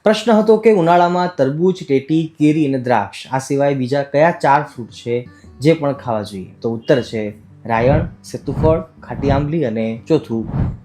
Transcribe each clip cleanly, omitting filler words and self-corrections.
પ્રશ્ન હતો કે ઉનાળામાં તરબૂચ, ટેટી, કેરી અને દ્રાક્ષ આ સિવાય બીજા કયા 4 ફ્રૂટ છે જે પણ ખાવા જોઈએ? તો ઉત્તર છે રાયણ, સેતુફળ, ખાટી આંબલી અને ચોથું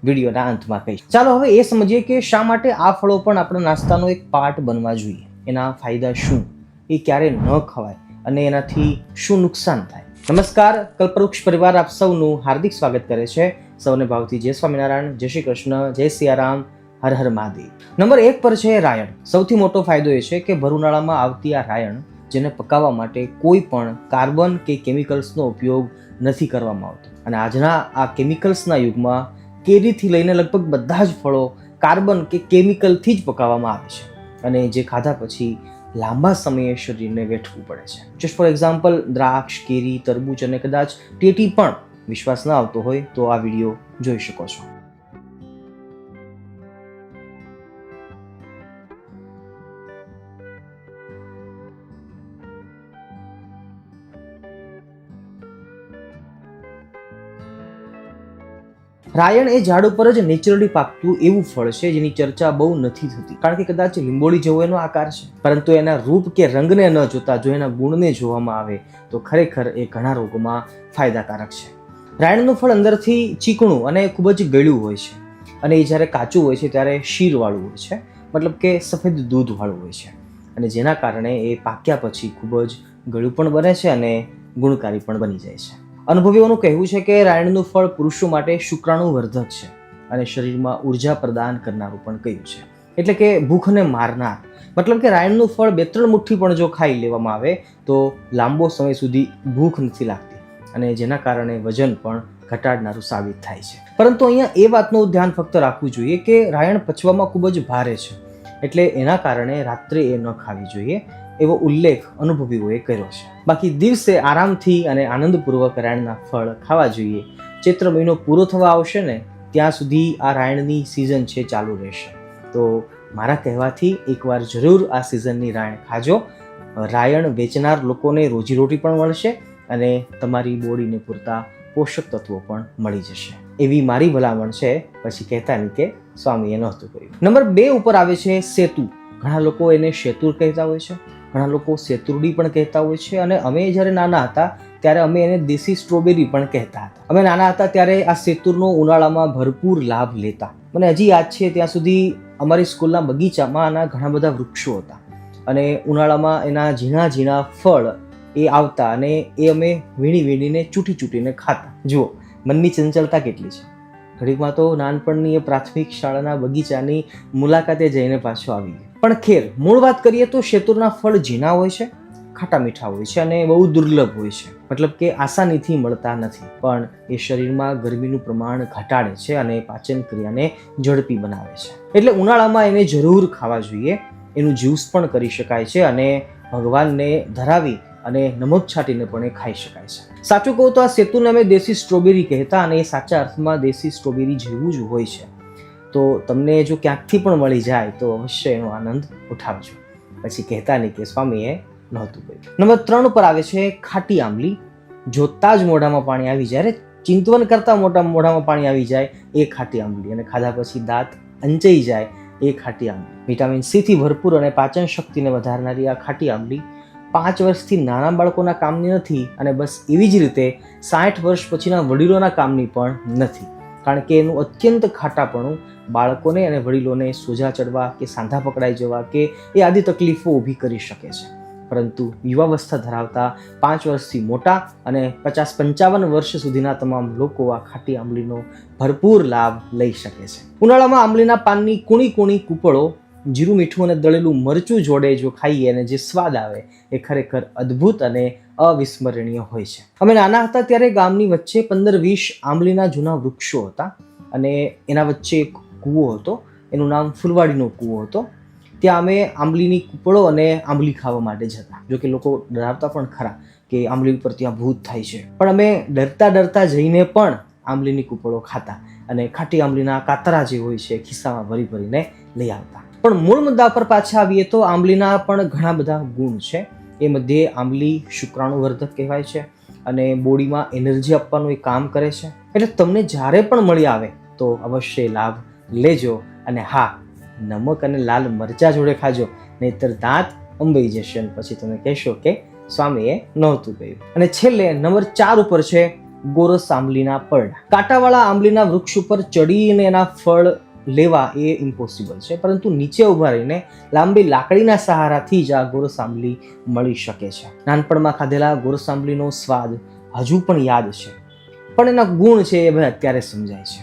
વિડીયોના અંતમાં કહીશ. ચાલો હવે એ સમજીએ કે શા માટે આ ફળો પણ આપણા નાસ્તાનો એક પાર્ટ બનવા જોઈએ. એના ફાયદા શું, એ ક્યારે ન ખવાય અને એનાથી શું નુકસાન થાય. નમસ્કાર, કલ્પવૃક્ષ પરિવાર આપ સૌનું હાર્દિક સ્વાગત કરે છે. સૌને ભાવથી જય સ્વામિનારાયણ, જય શ્રી કૃષ્ણ, જય સિયારામ, હર હર મહાદેવ. નંબર 1 પર છે રાયણ. સૌથી મોટો ફાયદો એ છે કે ભર ઉનાળામાં આવતી આ રાયણ, જેને પકાવવા માટે કોઈ પણ કાર્બન કે કેમિકલ્સનો ઉપયોગ નથી કરવામાં આવતો. અને આજના આ કેમિકલ્સના યુગમાં કેરીથી લઈને લગભગ બધા જ ફળો કાર્બન કે કેમિકલથી જ પકાવવામાં આવે છે અને જે ખાધા પછી લાંબા સમયે શરીરને વેઠવું પડે છે. જસ્ટ ફોર એક્ઝામ્પલ, દ્રાક્ષ, કેરી, તરબૂચ અને કદાચ ટેટી પણ વિશ્વાસ ન આવતો હોય તો આ વિડીયો જોઈ શકો છો. રાયણ એ ઝાડ ઉપર જ નેચરલી પાકતું એવું ફળ છે જેની ચર્ચા બહુ નથી થતી, કારણ કે કદાચ લીંબોળી જેવો એનો આકાર છે, પરંતુ એના રૂપ કે રંગને ન જોતા જો એના ગુણને જોવામાં આવે તો ખરેખર એ ઘણા રોગોમાં ફાયદાકારક છે. રાયણનું ફળ અંદરથી ચીકણું અને ખૂબ જ ગળ્યું હોય છે અને એ જ્યારે કાચું હોય છે ત્યારે શીરવાળું હોય છે, મતલબ કે સફેદ દૂધવાળું હોય છે અને જેના કારણે એ પાક્યા પછી ખૂબ જ ગળ્યું પણ બને છે અને ગુણકારી પણ બની જાય છે. અનુભવીઓનું કહેવું છે કે રાયણનું ફળ પુરુષો માટે શુક્રાણુવર્ધક છે અને શરીરમાં ઉર્જા પ્રદાન કરનારું પણ કહ્યું છે, એટલે કે ભૂખને મારનાર. મતલબ કે રાયણનું ફળ 2-3 મુઠ્ઠી પણ જો ખાઈ લેવામાં આવે તો લાંબો સમય સુધી ભૂખ નથી લાગતી અને જેના કારણે વજન પણ ઘટાડનારું સાબિત થાય છે. પરંતુ અહીંયા એ વાતનું ધ્યાન ફક્ત રાખવું જોઈએ કે રાયણ પચવામાં ખૂબ જ ભારે છે, એટલે એના કારણે રાત્રે એ ન ખાવી જોઈએ એવો ઉલ્લેખ અનુભવીઓએ કર્યો છે. બાકી દિવસે આરામથી અને આનંદપૂર્વક રાયણના ફળ ખાવા જોઈએ. ચૈત્ર મહિનો પૂરો થવા આવશે ને ત્યાં સુધી આ રાયણની સિઝન છે ચાલુ રહેશે. તો મારા કહેવાથી એકવાર જરૂર આ સિઝનની રાયણ ખાજો. રાયણ વેચનાર લોકોને રોજીરોટી પણ મળશે અને તમારી બોડીને પૂરતા પોષક તત્વો પણ મળી જશે, એવી મારી ભલામણ છે. પછી કહેતા નહીં કે સ્વામીએ નહોતું કહ્યું. નંબર 2 ઉપર આવે છે સેતુ. ઘણા લોકો એને શેતુર કહેતા હોય છે, ઘણા લોકો સેતુરડી પણ કહેતા હોય છે અને અમે જ્યારે નાના હતા ત્યારે અમે એને દેશી સ્ટ્રોબેરી પણ કહેતા હતા. અમે નાના હતા ત્યારે આ સેતુરનો ઉનાળામાં ભરપૂર લાભ લેતા. મને હજી યાદ છે ત્યાં સુધી અમારી સ્કૂલના બગીચામાં આના ઘણા બધા વૃક્ષો હતા અને ઉનાળામાં એના ઝીણા ઝીણા ફળ એ આવતા અને એ અમે વીણીને ચૂંટીને ખાતા. જુઓ, મનની ચંચળતા કેટલી છે. ઘડીકમાં તો નાનપણની એ પ્રાથમિક શાળાના બગીચાની મુલાકાતે જઈને પાછો આવી ગયો. પણ ખેર, મૂળ વાત કરીએ તો શેતુરના ફળ ઝીણા હોય છે, ખાટા મીઠા હોય છે અને બહુ દુર્લભ હોય છે. મતલબ કે આસાનીથી મળતા નથી, પણ એ શરીરમાં ગરમીનું પ્રમાણ ઘટાડે છે અને પાચન ક્રિયાને ઝડપી બનાવે છે. એટલે ઉનાળામાં એને જરૂર ખાવા જોઈએ. એનું જ્યુસ પણ કરી શકાય છે અને ભગવાનને ધરાવી અને નમક છાંટીને પણ એ ખાઈ શકાય છે. સાચું કહું તો આ સેતુને અમે દેશી સ્ટ્રોબેરી કહેતા અને એ સાચા અર્થમાં દેશી સ્ટ્રોબેરી જેવું જ હોય છે. તો તમને જો ક્યાંકથી પણ મળી જાય તો અવશ્ય એનો આનંદ ઉઠાવજો. પછી કહેતા નહીં કે સ્વામીએ નહોતું કહ્યું. નંબર 3 પર આવે છે ખાટી આંબલી. જોતા જ મોઢામાં પાણી આવી જાય, ચિંતવન કરતા મોઢામાં પાણી આવી જાય એ ખાટી આંબલી, અને ખાધા પછી દાંત અંચાઈ જાય એ ખાટી આંબલી. વિટામિન સી થી ભરપૂર અને પાચન શક્તિને વધારનારી આ ખાટી આંબલી 5 વર્ષથી નાના બાળકોના કામની નથી અને બસ એવી જ રીતે 60 વર્ષ પછીના વડીલોના કામની પણ નથી, કારણ કે એનું અત્યંત ખાટાપણું બાળકોને અને વડીલોને સોજા ચડવા કે સાંધા પકડાઈ જવા કે એ આદિ તકલીફો ઊભી કરી શકે છે. પરંતુ યુવાવસ્થા ધરાવતા 5 વર્ષથી મોટા અને 50-55 વર્ષ સુધીના તમામ લોકો આ ખાટી આંબલીનો ભરપૂર લાભ લઈ શકે છે. ઉનાળામાં આંબલીના પાનની કૂણી કૂપળો, જીરું, મીઠું અને દળેલું મરચું જોડે જો ખાઈએ અને જે સ્વાદ આવે એ ખરેખર અદ્ભુત અને અવિસ્મરણીય હોય છે. અમે નાના હતા ત્યારે ગામની વચ્ચે 15-20 આંબલીના જૂના વૃક્ષો હતા અને એના વચ્ચે એક કૂવો હતો. એનું નામ ફૂલવાડીનો કૂવો હતો. ત્યાં અમે આંબલીની કૂપળો અને આંબલી ખાવા માટે જતા. જો કે લોકો ડરાવતા પણ ખરા કે આંબલી ઉપર ત્યાં ભૂત થાય છે, પણ અમે ડરતા જઈને પણ આંબલીની કૂપળો ખાતા અને ખાટી આંબલીના કાતરા જે હોય છે ખિસ્સામાં ભરીને લઈ આવતા. પણ મૂળ મુદ્દા પર પાછા આવીએ તો આંબલીના પણ ઘણા બધા ગુણ છે. એ મધ્યે આંબલી શુક્રાણુવર્ધક કહેવાય છે અને બોડીમાં એનર્જી આપવાનું એ કામ કરે છે. એટલે તમને જ્યારે પણ મળી આવે તો અવશ્ય લાભ લેજો. અને હા, નમક અને લાલ મરચા જોડે ખાજો, નહીંતર દાંત અંબાઈ જશે અને પછી તમે કહેશો કે સ્વામીએ નહોતું કહ્યું. અને છેલ્લે નંબર 4 ઉપર છે ગોરસ આંબલીના પરડા. કાંટાવાળા આંબલીના વૃક્ષ ઉપર ચડીને એના ફળ લેવા એ ઇમ્પોસિબલ છે, પરંતુ નીચે ઊભા રહીને લાંબી લાકડીના સહારાથી જ આ ગોરસ આંબલી મળી શકે છે. નાનપણમાં ખાધેલા ગોરસ આંબલીનો સ્વાદ હજુ પણ યાદ છે, પણ એના ગુણ છે એ ભાઈ અત્યારે સમજાય છે.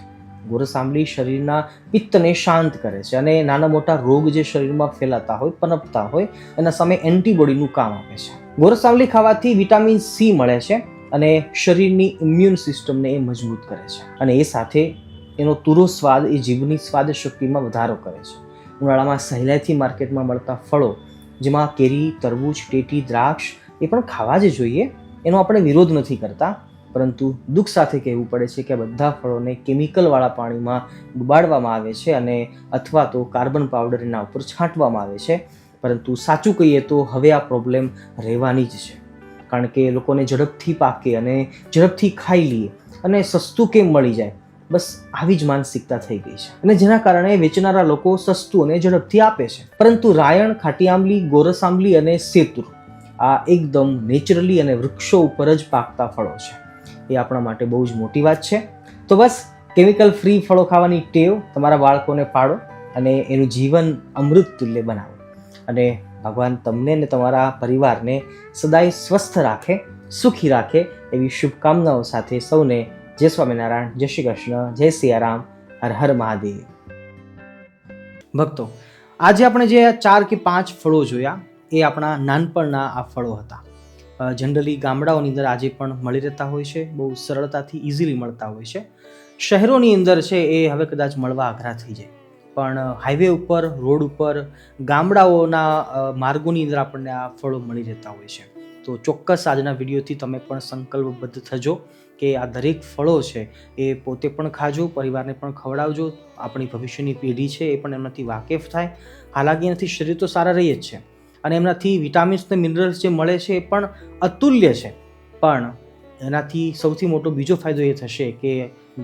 ગોરસ આંબલી શરીરના પિત્તને શાંત કરે છે અને નાના મોટા રોગ જે શરીરમાં ફેલાતા હોય, પનપતા હોય, એના સામે એન્ટીબોડીનું કામ આપે છે. ગોરસ આંબલી ખાવાથી વિટામિન સી મળે છે અને શરીરની ઇમ્યુન સિસ્ટમને એ મજબૂત કરે છે, અને એ સાથે એનો તુરો સ્વાદ એ જીભની સ્વાદ શક્તિમાં વધારો કરે છે. ઉનાળામાં સહેલાઈથી માર્કેટમાં મળતા ફળો, જેમાં કેરી, તરબૂચ, ટેટી, દ્રાક્ષ, એ પણ ખાવા જ જોઈએ, એનો આપણે વિરોધ નથી કરતા, પરંતુ દુઃખ સાથે કહેવું પડે છે કે બધા ફળોને કેમિકલવાળા પાણીમાં ડુબાડવામાં આવે છે અને અથવા તો કાર્બન પાવડર એના ઉપર છાંટવામાં આવે છે. પરંતુ સાચું કહીએ તો હવે આ પ્રોબ્લેમ રહેવાની જ છે, કારણ કે લોકોને ઝડપથી પાકે અને ઝડપથી ખાઈ લઈએ અને સસ્તું કેમ મળી જાય, બસ આવી જ માનસિકતા થઈ ગઈ છે, અને જેના કારણે વેચનારા લોકો સસ્તું અને ઝડપથી આપે છે. પરંતુ રાયણ, ખાટી આંબલી, ગોરસ આંબલી અને સેતુર આ એકદમ નેચરલી અને વૃક્ષો ઉપર જ પાકતા ફળો છે. એ આપણા માટે બહુ જ મોટી વાત છે. તો બસ કેમિકલ ફ્રી ફળો ખાવાની ટેવ તમારા બાળકોને પાડો અને એનું જીવન અમૃત તુલ્ય બનાવો. અને ભગવાન તમને ને તમારા પરિવારને સદાય સ્વસ્થ રાખે, સુખી રાખે એવી શુભકામનાઓ સાથે સૌને જય સ્વામિનારાયણ, જય શ્રી કૃષ્ણ, જય સિયારામ, હર હર મહાદેવ. ભક્તો, આજે આપણે જે 4 કે 5 ફળો જોયા એ આપણા નાનપણના આ ફળો હતા. જનરલી ગામડાઓની અંદર આજે પણ મળી રહેતા હોય છે, બહુ સરળતાથી ઇઝીલી મળતા હોય છે. શહેરોની અંદર છે એ હવે કદાચ મળવા આઘરા થઈ જાય, પણ હાઈવે ઉપર, રોડ ઉપર, ગામડાઓના માર્ગોની અંદર આપણને આ ફળો મળી રહેતા હોય છે. તો ચોક્કસ આજના વિડીયોથી તમે પણ સંકલ્પબદ્ધ થજો કે આ દરેક ફળો છે એ પોતે પણ ખાજો, પરિવારને પણ ખવડાવજો, આપણી ભવિષ્યની પેઢી છે એ પણ એમનાથી વાકેફ થાય. હાલાકી એનાથી શરીર તો સારા રહે જ છે, અને એમનાથી વિટામિન્સ અને મિનરલ્સ જે મળે છે એ પણ અતુલ્ય છે. પણ એનાથી સૌથી મોટો બીજો ફાયદો એ થશે કે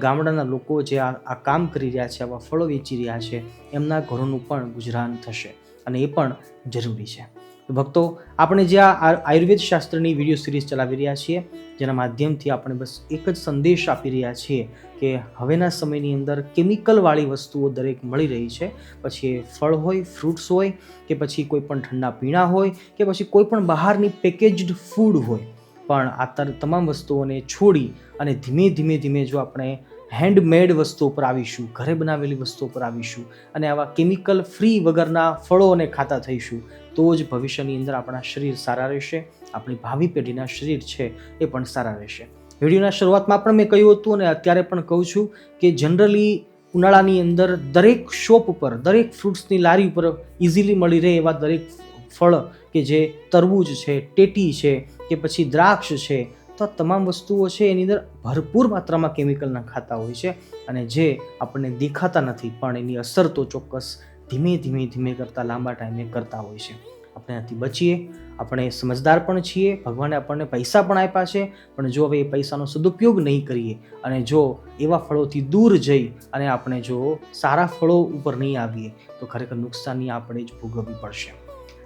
ગામડાના લોકો જે આ કામ કરી રહ્યા છે, આવા ફળો વેચી રહ્યા છે, એમના ઘરોનું પણ ગુજરાન થશે, અને એ પણ જરૂરી છે. ભક્તો, આપણે જે આ આયુર્વેદ શાસ્ત્રની વિડીયો સિરીઝ ચલાવી રહ્યા છીએ, જેના માધ્યમથી આપણે બસ એક જ સંદેશ આપી રહ્યા છીએ કે હવેના સમયની અંદર કેમિકલવાળી વસ્તુઓ દરેક મળી રહી છે. પછી એ ફળ હોય, ફ્રૂટ્સ હોય, કે પછી કોઈ પણ ઠંડા પીણા હોય, કે પછી કોઈ પણ બહારની પેકેજ્ડ ફૂડ હોય, પણ આ તમામ વસ્તુઓને છોડી અને ધીમે ધીમે જો આપણે હેન્ડમેડ વસ્તુઓ પર આવીશું, ઘરે બનાવેલી વસ્તુઓ પર આવીશું, અને આવા કેમિકલ ફ્રી વગરના ફળોને ખાતા થઈશું, તો જ ભવિષ્યની અંદર આપણા શરીર સારા રહેશે, આપણી ભાવિ પેઢીના શરીર છે એ પણ સારા રહેશે. વિડીયોના શરૂઆતમાં પણ મેં કહ્યું હતું અને અત્યારે પણ કહું છું કે જનરલી ઉનાળાની અંદર દરેક શોપ ઉપર, દરેક ફ્રૂટ્સની લારી ઉપર ઇઝીલી મળી રહે એવા દરેક ફળ કે જે તરબૂચ છે, ટેટી છે, કે પછી દ્રાક્ષ છે, તો તમામ વસ્તુઓ છે એની અંદર ભરપૂર માત્રામાં કેમિકલ નાખાતા હોય છે, અને જે આપણને દેખાતા નથી, પણ એની અસર તો ચોક્કસ ધીમે કરતાં લાંબા ટાઈમે કરતા હોય છે. આપણે આથી બચીએ. આપણે સમજદાર પણ છીએ, ભગવાને આપણને પૈસા પણ આપ્યા છે, પણ જો હવે એ પૈસાનો સદુપયોગ નહીં કરીએ અને જો એવા ફળોથી દૂર જઈ અને આપણે જો સારા ફળો ઉપર નહીં આવીએ, તો ખરેખર નુકસાની આપણે જ ભોગવવી પડશે.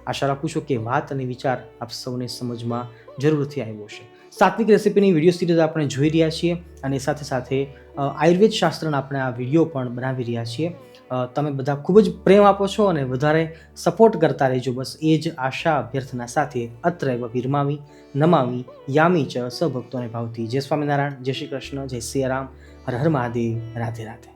આશા રાખું છું કે વાત અને વિચાર આપ સૌને સમજમાં જરૂરથી આવ્યો છે. સાત્વિક રેસિપીની વિડીયો સિરીઝ આપણે જોઈ રહ્યા છીએ, અને સાથે આયુર્વેદ શાસ્ત્રના આપણે આ વિડીયો પણ બનાવી રહ્યા છીએ. તમે બધા ખૂબ જ પ્રેમ આપો છો અને વધારે સપોર્ટ કરતા રહેજો. બસ એ જ આશા અભ્યર્થના સાથે અત્રૈવ વિરમામી નમામી યામી ચ સભક્તોને ભાવથી. જય સ્વામિનારાયણ, જય શ્રી કૃષ્ણ, જય સિયારામ, હર હર મહાદેવ, રાધે રાધે.